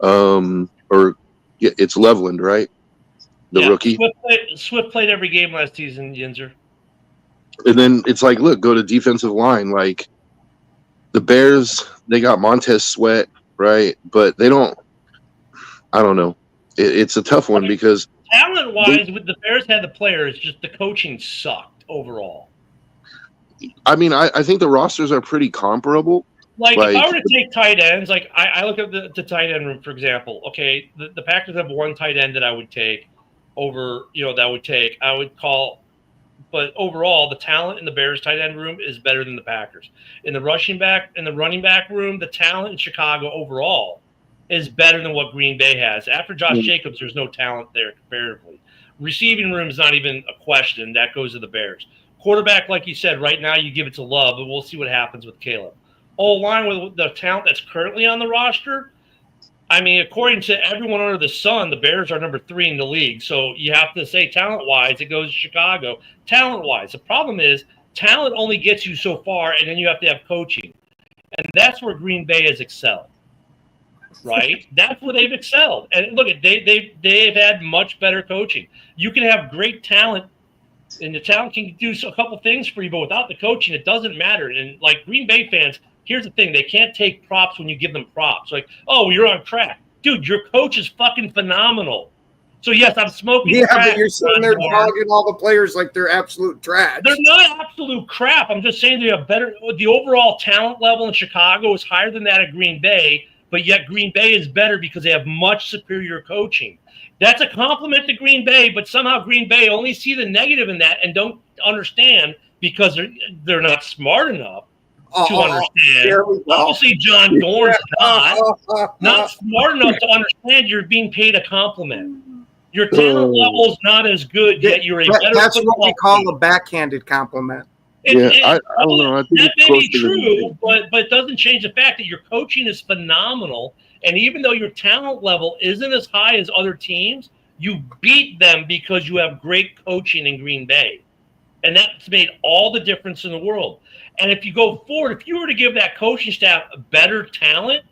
It's Loveland, right? The rookie. Swift played every game last season, Yinzer. And then it's like, look, go to defensive line. Like the Bears, they got Montez Sweat, right? But they don't. I don't know. It's a tough one because talent-wise, with the Bears had the players, just the coaching sucked overall. I mean, I think the rosters are pretty comparable. Like if I were to take tight ends, like I look at the tight end room, for example. Okay, the Packers have one tight end that I would take over, I would call. But overall, the talent in the Bears tight end room is better than the Packers. In the running back room, the talent in Chicago overall is better than what Green Bay has. After Josh Jacobs, there's no talent there comparatively. Receiving room is not even a question. That goes to the Bears. Quarterback, like you said, right now you give it to Love, but we'll see what happens with Caleb. O-line with the talent that's currently on the roster, I mean, according to everyone under the sun, the Bears are number 3 in the league. So you have to say talent-wise, it goes to Chicago. Talent-wise, the problem is talent only gets you so far, and then you have to have coaching. And that's where Green Bay has excelled, right? That's where they've excelled. And look, they've had much better coaching. You can have great talent, and the talent can do a couple things for you, but without the coaching, it doesn't matter. And like Green Bay fans, here's the thing. They can't take props when you give them props. Like, oh, you're on track. Dude, your coach is fucking phenomenal. So, yes, I'm smoking crack. Yeah, but you're sitting there dogging all the players like they're absolute trash. They're not absolute crap. I'm just saying they have better – the overall talent level in Chicago is higher than that of Green Bay, but yet Green Bay is better because they have much superior coaching. That's a compliment to Green Bay, but somehow Green Bay only see the negative in that and don't understand because they're not smart enough to understand. Obviously, John Dorn's not smart enough to understand you're being paid a compliment. Your talent level is not as good, yet you're a better That's what we call a backhanded compliment. I don't know. I think that may be true, but it doesn't change the fact that your coaching is phenomenal. And even though your talent level isn't as high as other teams, you beat them because you have great coaching in Green Bay. And that's made all the difference in the world. And if you go forward, if you were to give that coaching staff better talent,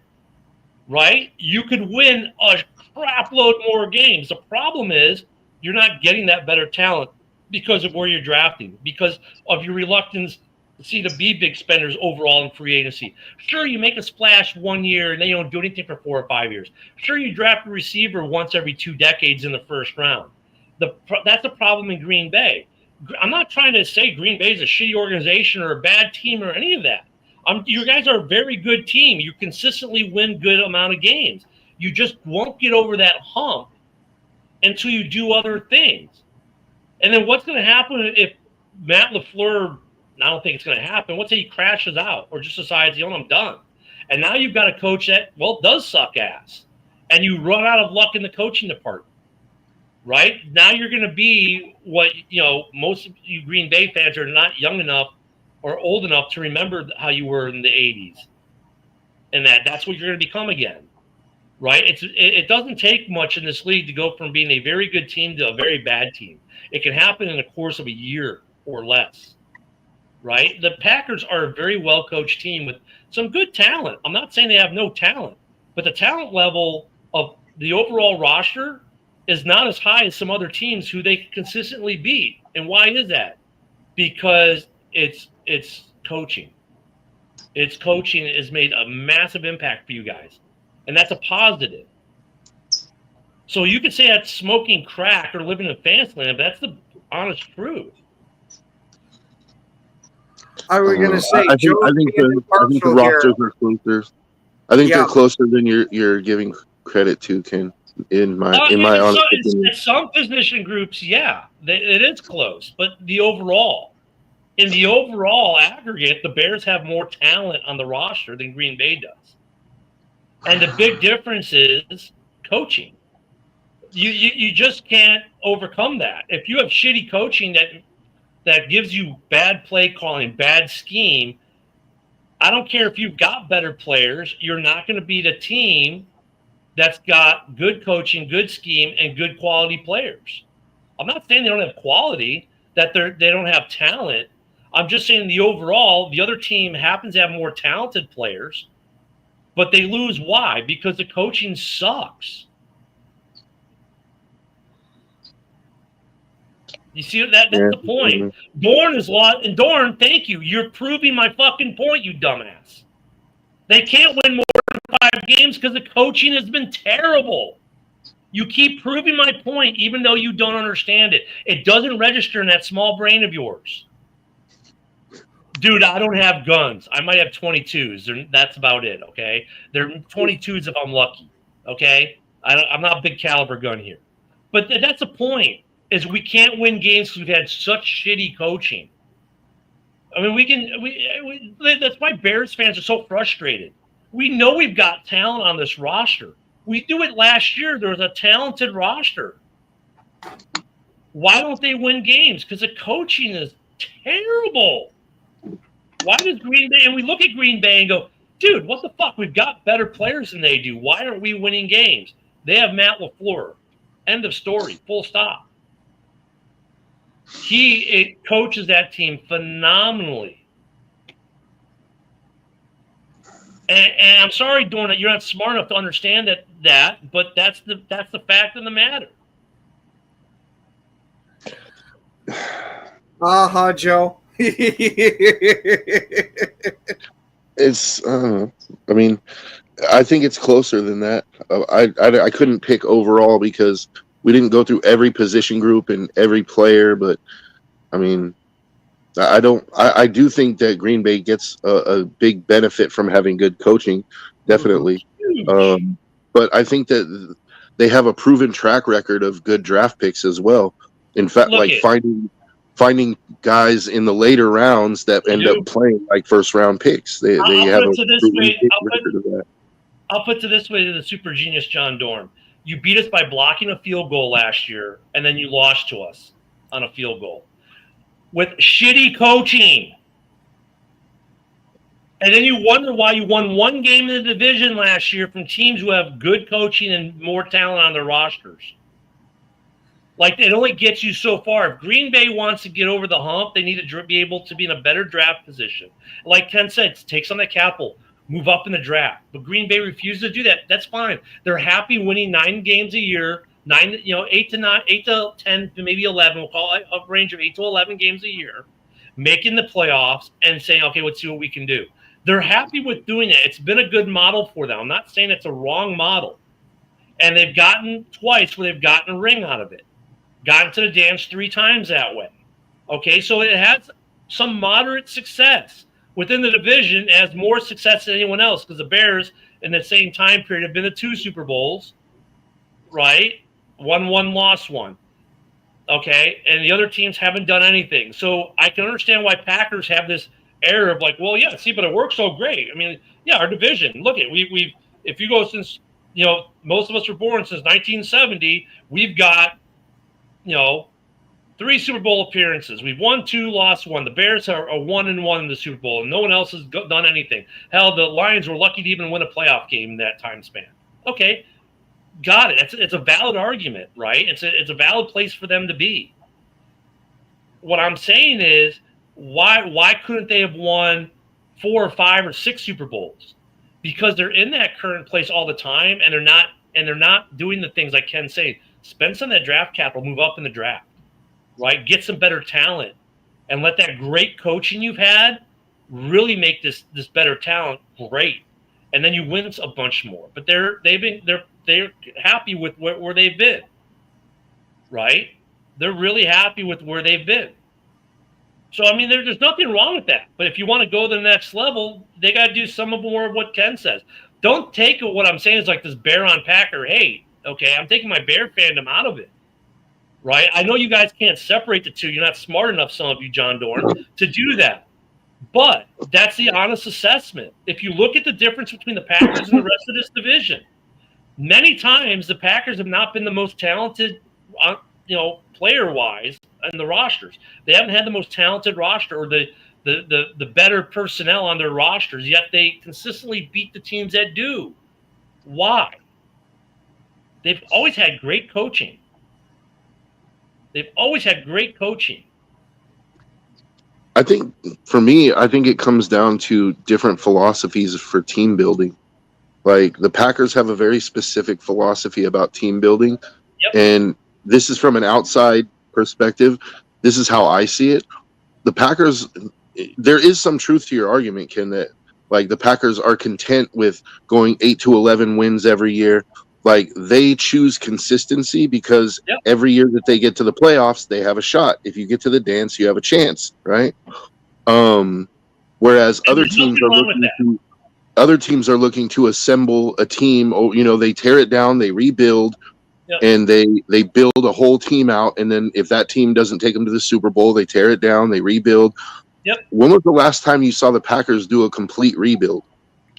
right, you could win a crap load more games. The problem is you're not getting that better talent because of where you're drafting, because of your reluctance to be big spenders overall in free agency. Sure, you make a splash 1 year and then you don't do anything for 4 or 5 years. Sure, you draft a receiver once every 2 decades in the first round. That's a problem in Green Bay. I'm not trying to say Green Bay is a shitty organization or a bad team or any of that. You guys are a very good team. You consistently win good amount of games. You just won't get over that hump until you do other things. And then what's going to happen if Matt LaFleur, I don't think it's going to happen, let's say he crashes out or just decides, I'm done. And now you've got a coach that, does suck ass. And you run out of luck in the coaching department. Right? Now you're going to be what, most of you Green Bay fans are not young enough or old enough to remember how you were in the 80s. And that's what you're going to become again. Right? It doesn't take much in this league to go from being a very good team to a very bad team. It can happen in the course of a year or less. Right? The Packers are a very well-coached team with some good talent. I'm not saying they have no talent, but the talent level of the overall roster is not as high as some other teams who they consistently beat. And why is that? Because it's coaching. It's coaching has made a massive impact for you guys. And that's a positive. So you could say that's smoking crack or living in fantasy land, but that's the honest truth. I was going to say, I think the rosters are closer. I think they're closer than you're giving credit to, Ken. In my honest opinion, in some position groups, it is close. But in the overall aggregate, the Bears have more talent on the roster than Green Bay does. And the big difference is coaching. You just can't overcome that. If you have shitty coaching that gives you bad play calling, bad scheme, I don't care if you've got better players, you're not going to beat a team that's got good coaching, good scheme, and good quality players. I'm not saying they don't have quality, that they don't have talent. I'm just saying the other team happens to have more talented players, but they lose. Why? Because the coaching sucks. You see that's the point. Dorn is lost, and Dorn, thank you. You're proving my fucking point, you dumbass. They can't win more than 5 games because the coaching has been terrible. You keep proving my point, even though you don't understand it. It doesn't register in that small brain of yours. Dude, I don't have guns. I might have 22s. That's about it, okay? They're 22s if I'm lucky, okay? I'm not a big caliber gun here. But that's the point, is we can't win games because we've had such shitty coaching. I mean, that's why Bears fans are so frustrated. We know we've got talent on this roster. We do it last year. There was a talented roster. Why don't they win games? Because the coaching is terrible. Why does Green Bay, and we look at Green Bay and go, dude, what the fuck? We've got better players than they do. Why aren't we winning games? They have Matt LaFleur. End of story. Full stop. He coaches that team phenomenally. And I'm sorry, Dorn, that you're not smart enough to understand that, but that's the fact of the matter. Joe. It's I mean, I think it's closer than that. I couldn't pick overall because we didn't go through every position group and every player, but I mean, I do think that Green Bay gets a big benefit from having good coaching, definitely. But I think that they have a proven track record of good draft picks as well. In fact, finding guys in the later rounds that end up playing like first round picks. They have a proven record of that. I'll put it this way to the super genius John Dorn. You beat us by blocking a field goal last year, and then you lost to us on a field goal with shitty coaching. And then you wonder why you won 1 game in the division last year from teams who have good coaching and more talent on their rosters. Like, it only gets you so far. If Green Bay wants to get over the hump, they need to be able to be in a better draft position. Like Ken said, take some of that capital, move up in the draft. But Green Bay refuses to do that. That's fine. They're happy winning 9 games a year, 8 to 10 to maybe 11. We'll call it a range of 8 to 11 games a year, making the playoffs and saying, okay, let's see what we can do. They're happy with doing it. It's been a good model for them. I'm not saying it's a wrong model. And they've gotten twice where they've gotten a ring out of it. Gotten to the dance 3 times that way. Okay, so it has some moderate success within the division, as more success than anyone else, because the Bears in the same time period have been to 2 Super Bowls, right? Won one, lost one. Okay, and the other teams haven't done anything. So I can understand why Packers have this air of like, well, yeah, see, but it works so great. I mean, yeah, our division. Look at we've if you go since most of us were born since 1970, we've got 3 Super Bowl appearances. We've won 2, lost 1. The Bears are 1-1 in the Super Bowl, and no one else has done anything. Hell, the Lions were lucky to even win a playoff game in that time span. Okay. Got it. It's a valid argument, right? It's a valid place for them to be. What I'm saying is, why couldn't they have won 4 or 5 or 6 Super Bowls? Because they're in that current place all the time, and they're not doing the things like Ken saying. Spend some of that draft capital, move up in the draft, right? Get some better talent, and let that great coaching you've had really make this better talent great, and then you win a bunch more. But they're happy with where they've been, right? They're really happy with where they've been. So, I mean, there's nothing wrong with that. But if you want to go to the next level, they got to do some more of what Ken says. Don't take what I'm saying is like this Bear on Packer hate. Okay, I'm taking my Bear fandom out of it, right? I know you guys can't separate the two. You're not smart enough, some of you, John Dorn, to do that. But that's the honest assessment. If you look at the difference between the Packers and the rest of this division, many times the Packers have not been the most talented, player-wise in the rosters. They haven't had the most talented roster or the better personnel on their rosters, yet they consistently beat the teams that do. Why? They've always had great coaching. I think for me, it comes down to different philosophies for team building. Like the Packers have a very specific philosophy about team building. Yep. And this is from an outside perspective. This is how I see it. The Packers, there is some truth to your argument, Ken, that like the Packers are content with going 8-11 wins every year. Like they choose consistency because every year that they get to the playoffs, they have a shot. If you get to the dance, you have a chance, right? Whereas other teams are looking to assemble a team. They tear it down, they rebuild, and they build a whole team out. And then if that team doesn't take them to the Super Bowl, they tear it down, they rebuild. Yep. When was the last time you saw the Packers do a complete rebuild?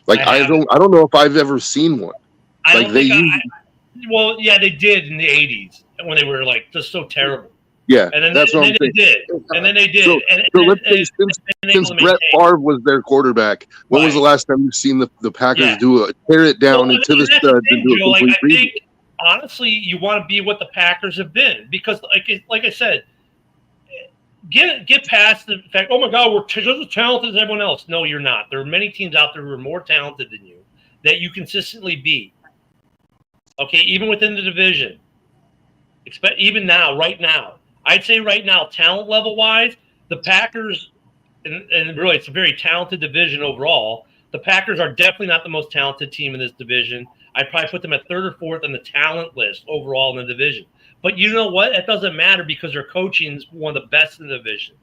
Like I don't know if I've ever seen one. They did in the 80s when they were like just so terrible. Yeah, and then that's what I'm saying. They did. So let's say since Brett Favre was their quarterback, when was the last time you've seen the Packers tear it down into the studs and do a complete rebuild? I think, honestly, you want to be what the Packers have been because, like I said, get past the fact, oh my God, we're just as talented as everyone else. No, you're not. There are many teams out there who are more talented than you that you consistently beat. Okay, even within the division. Even now, right now. I'd say right now, talent level-wise, the Packers, and really it's a very talented division overall, the Packers are definitely not the most talented team in this division. I'd probably put them at 3rd or 4th on the talent list overall in the division. But you know what? It doesn't matter because their coaching is one of the best in the division.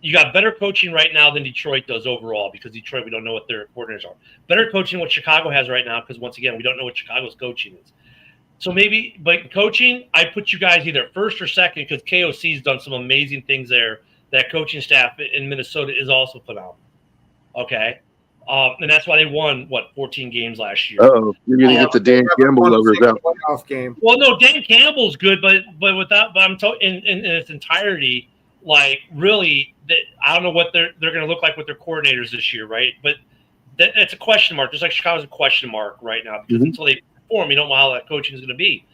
You got better coaching right now than Detroit does overall because Detroit, we don't know what their coordinators are. Better coaching than what Chicago has right now because, once again, we don't know what Chicago's coaching is. So maybe, but coaching, I put you guys either 1st or 2nd because KOC's done some amazing things there. That coaching staff in Minnesota is also phenomenal. Okay? And that's why they won, 14 games last year. Oh, you're going to get the Dan Campbell lovers out. Game. Well, no, Dan Campbell's good, but I'm talking in its entirety, like really, I don't know what they're going to look like with their coordinators this year, right? But it's a question mark, just like Chicago's a question mark right now because until they perform, you don't know how that coaching is going to be.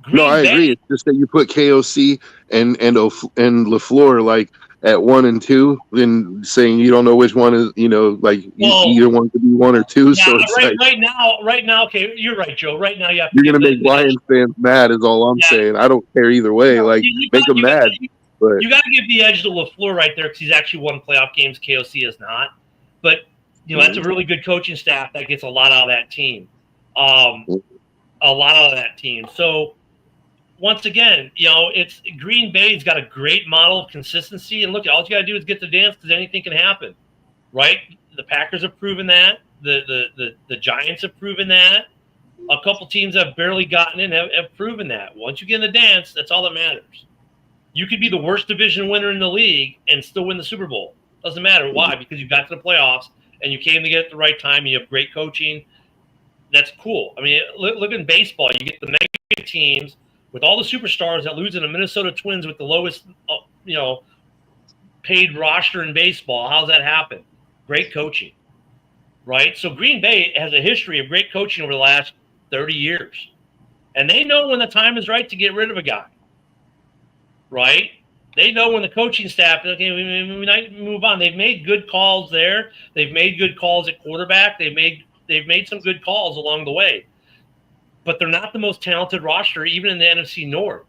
I agree. It's just that you put KOC and LaFleur like at 1 and 2, then saying you don't know which one is, either one could be 1 or 2. Yeah, so it's right now, okay, you're right, Joe. Right now, you're going to make Lions fans mad. Is all I'm saying. I don't care either way. Make them mad. But you got to give the edge to LaFleur right there because he's actually won playoff games. KOC has not. But that's a really good coaching staff that gets a lot out of that team. So once again, it's Green Bay's got a great model of consistency. And look, all you got to do is get the dance because anything can happen, right? The Packers have proven that. The Giants have proven that. A couple teams that have barely gotten in have proven that. Once you get in the dance, that's all that matters. You could be the worst division winner in the league and still win the Super Bowl. Doesn't matter. Why? Because you got to the playoffs and you came to get at the right time. And you have great coaching. That's cool. I mean, look in baseball. You get the mega teams with all the superstars that lose in the Minnesota Twins with the lowest, paid roster in baseball. How's that happen? Great coaching, right? So Green Bay has a history of great coaching over the last 30 years. And they know when the time is right to get rid of a guy, right? They know when the coaching staff, okay, we might move on. They've made good calls there. They've made good calls at quarterback. They've made some good calls along the way. But they're not the most talented roster, even in the NFC North.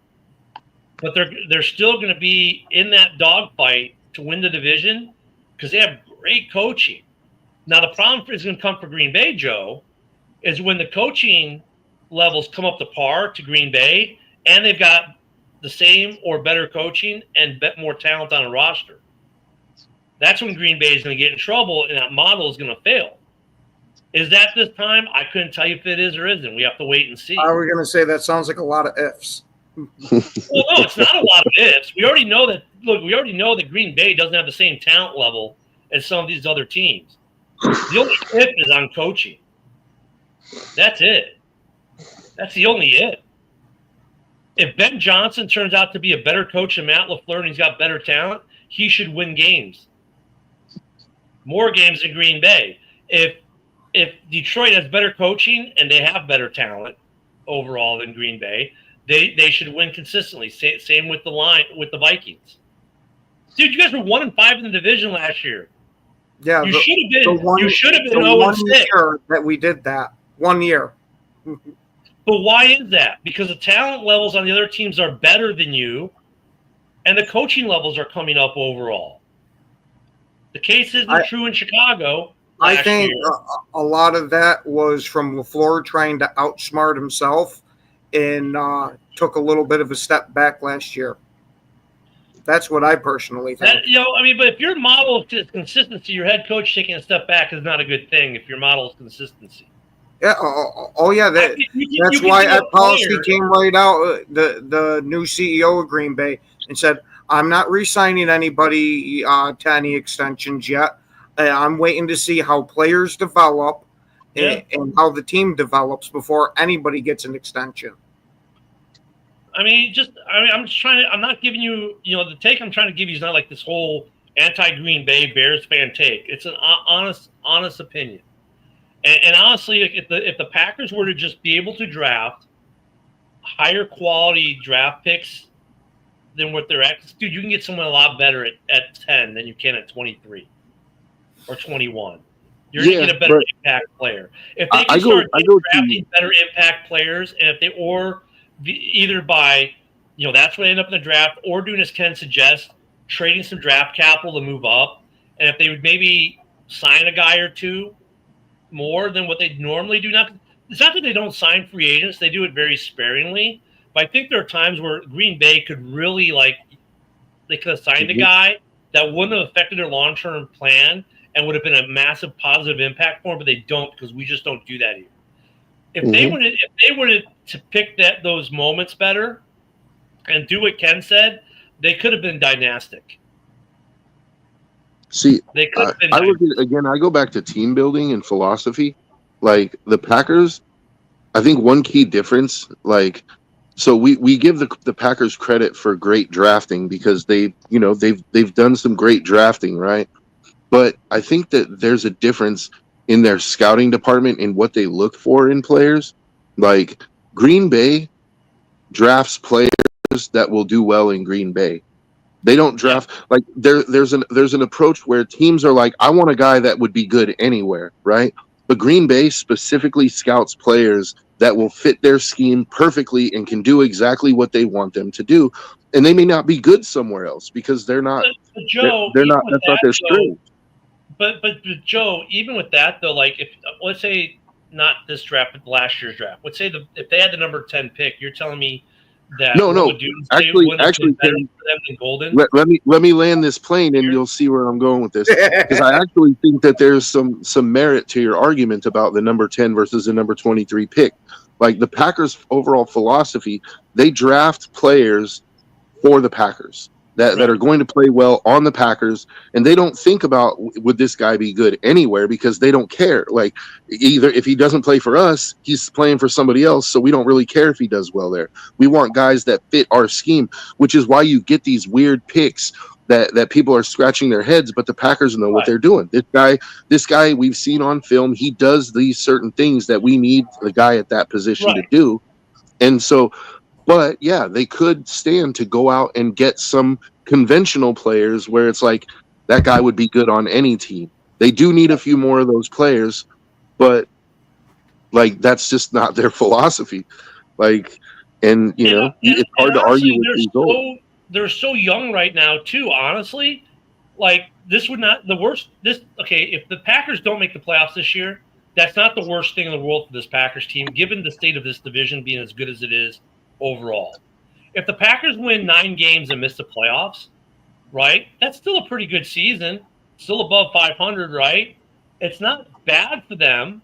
But they're still going to be in that dogfight to win the division because they have great coaching. Now, the problem is going to come for Green Bay, Joe, is when the coaching levels come up to par to Green Bay and they've got the same or better coaching and more talent on a roster. That's when Green Bay is going to get in trouble and that model is going to fail. Is that this time? I couldn't tell you if it is or isn't. We have to wait and see. Are we going to say that sounds like a lot of ifs? Well, no, it's not a lot of ifs. We already know that. Look, we already know that Green Bay doesn't have the same talent level as some of these other teams. The only if is on coaching. That's it. That's the only if. If Ben Johnson turns out to be a better coach than Matt LaFleur and he's got better talent, he should win games. More games than Green Bay. If Detroit has better coaching and they have better talent overall than Green Bay, they should win consistently. Same with the Vikings. Dude, you guys were 1-5 in the division last year. Yeah, you should have been. You should have been 0-6 that we did that 1 year. But why is that? Because the talent levels on the other teams are better than you, and the coaching levels are coming up overall. The case isn't true in Chicago. I think a lot of that was from LaFleur trying to outsmart himself and took a little bit of a step back last year. That's what I personally think. But if your model of consistency, your head coach taking a step back is not a good thing if your model is consistency. Yeah. Yeah. That's why that policy came right out. The new CEO of Green Bay and said, I'm not re-signing anybody to any extensions yet. I'm waiting to see how players develop and how the team develops before anybody gets an extension. I'm just trying to. I'm not giving you. The take I'm trying to give you is not like this whole anti-Green Bay Bears fan take. It's an honest opinion. And honestly, if the Packers were to just be able to draft higher quality draft picks than what they're at, dude, you can get someone a lot better at 10 than you can at 23 or 21. You're going to get a better impact player. If they can start drafting better impact players, and if they either by, that's what they end up in the draft, or doing as Ken suggests, trading some draft capital to move up, and if they would maybe sign a guy or two more than what they normally do. It's not that they don't sign free agents; they do it very sparingly. But I think there are times where Green Bay could really they could have signed a guy that wouldn't have affected their long-term plan and would have been a massive positive impact for them, but they don't because we just don't do that here. If they wanted to pick those moments better and do what Ken said, they could have been dynastic. See, I go back to team building and philosophy. Like the Packers, I think one key difference, so we give the Packers credit for great drafting because they've done some great drafting, right? But I think that there's a difference in their scouting department in what they look for in players. Like Green Bay drafts players that will do well in Green Bay. They don't draft there's an approach where teams are like, I want a guy that would be good anywhere, right? But Green Bay specifically scouts players that will fit their scheme perfectly and can do exactly what they want them to do. And they may not be good somewhere else because they're not. But Joe, they're not. That's not their strength. But Joe, even with that though, if let's say not this draft, but last year's draft, let's say if they had the number 10 pick, you're telling me that No, Roma Doomsday actually, would have been better Ken, for them than Golden? let me land this plane, and you'll see where I'm going with this. Because I actually think that there's some merit to your argument about the number 10 versus the number 23 pick. Like the Packers' overall philosophy, they draft players for the Packers that are going to play well on the Packers, and they don't think about would this guy be good anywhere because they don't care. Like either if he doesn't play for us, he's playing for somebody else, so we don't really care if he does well there. We want guys that fit our scheme, which is why you get these weird picks that people are scratching their heads, but the Packers know what they're doing. This guy we've seen on film, he does these certain things that we need the guy at that position to do. And so, but yeah, they could stand to go out and get some conventional players where it's like that guy would be good on any team. They do need a few more of those players, but like that's just not their philosophy. Like, and you know, it's hard to argue with these goals. They're so young right now, too. Honestly, like this would not the worst. If the Packers don't make the playoffs this year, that's not the worst thing in the world for this Packers team, given the state of this division being as good as it is overall. If the Packers win 9 games and miss the playoffs, right? That's still a pretty good season, still above 500, right? It's not bad for them,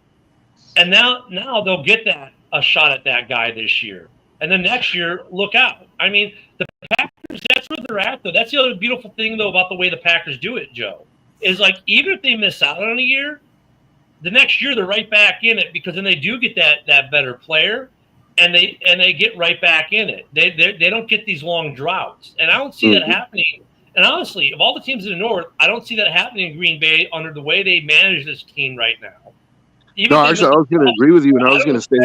and now they'll get a shot at that guy this year, and then next year, look out. I mean, the Packers. That's where they're at, though. That's the other beautiful thing, though, about the way the Packers do it, Joe, is like even if they miss out on a year, the next year they're right back in it because then they do get that better player, and they get right back in it. They don't get these long droughts, and I don't see that happening. And honestly, of all the teams in the North, I don't see that happening in Green Bay under the way they manage this team right now. No, actually, I was going to agree with you, and I was going to say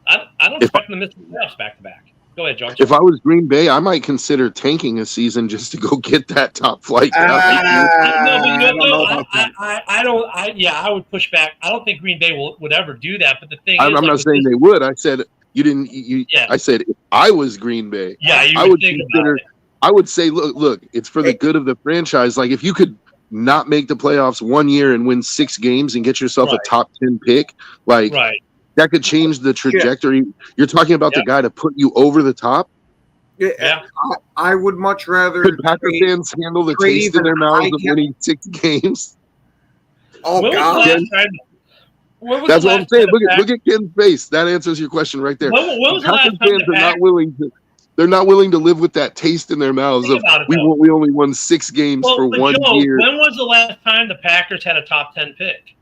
I don't expect them to miss the playoffs back to back. Go ahead, John. If I was Green Bay, I might consider tanking a season just to go get that top flight. I would push back. I don't think Green Bay would ever do that. But the thing is, I'm not saying they would. I said you didn't. I said if I was Green Bay, I would consider. I would say, look, it's for the good of the franchise. Like if you could not make the playoffs one year and win 6 games and get yourself a top 10 pick, like. That could change the trajectory. You're talking about the guy to put you over the top. Yeah, I would much rather. Could Packer fans handle the taste in their mouths of winning 6 games? Oh God! That's what I'm saying. Look at Ken's face. That answers your question right there. When was the last fans are not willing to. They're not willing to live with that taste in their mouths of we only won 6 games for 1 year. When was the last time the Packers had a top 10 pick?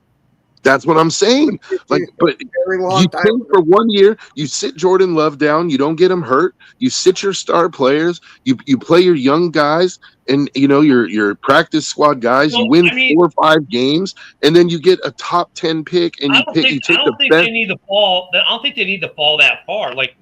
That's what I'm saying. Like, but you think for 1 year, you sit Jordan Love down, you don't get him hurt, you sit your star players, you play your young guys, and you know your practice squad guys. You win 4 or 5 games, and then you get a top 10 pick, and you take the best. I don't think they need to fall that far. Like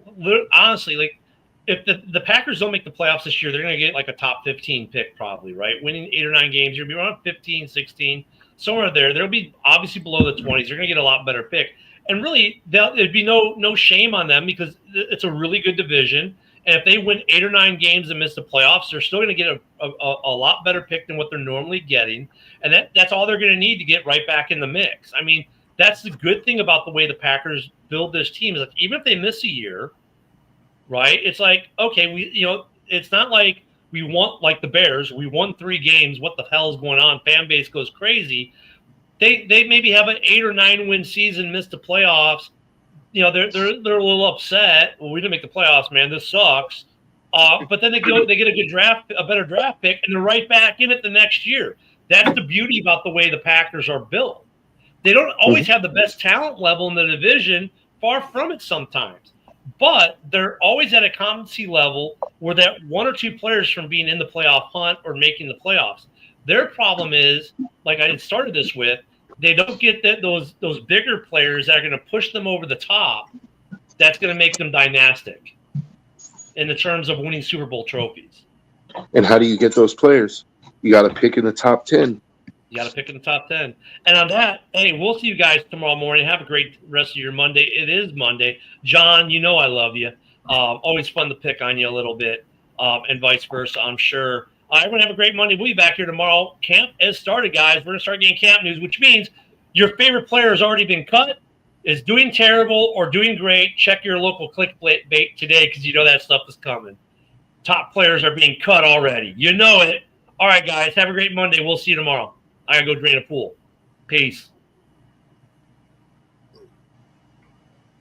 honestly, like if the Packers don't make the playoffs this year, they're going to get like a top 15 pick probably, right? Winning 8 or 9 games, you're going to be around 15, 16. Somewhere there, they'll be obviously below the 20s. They're going to get a lot better pick, and really, there'd be no shame on them because it's a really good division. And if they win 8 or 9 games and miss the playoffs, they're still going to get a lot better pick than what they're normally getting, and that's all they're going to need to get right back in the mix. I mean, that's the good thing about the way the Packers build this team is like even if they miss a year, right? It's like okay, it's not like. We want like the Bears. We won 3 games. What the hell is going on? Fan base goes crazy. They maybe have an 8 or 9 win season, missed the playoffs. They're a little upset. Well, we didn't make the playoffs, man. This sucks. But then they get a better draft pick, and they're right back in it the next year. That's the beauty about the way the Packers are built. They don't always have the best talent level in the division. Far from it sometimes. But they're always at a competency level where that 1 or 2 players from being in the playoff hunt or making the playoffs. Their problem is, like I started this with, they don't get those bigger players that are going to push them over the top. That's going to make them dynastic in the terms of winning Super Bowl trophies. And how do you get those players? You got to pick in the top 10. You got to pick in the top 10. And on that, hey, we'll see you guys tomorrow morning. Have a great rest of your Monday. It is Monday. John, you know I love you. Always fun to pick on you a little bit, and vice versa, I'm sure. Everyone have a great Monday. We'll be back here tomorrow. Camp has started, guys. We're going to start getting camp news, which means your favorite player has already been cut. is doing terrible or doing great, check your local clickbait today because you know that stuff is coming. Top players are being cut already. You know it. All right, guys. Have a great Monday. We'll see you tomorrow. I got to go drain a pool. Peace.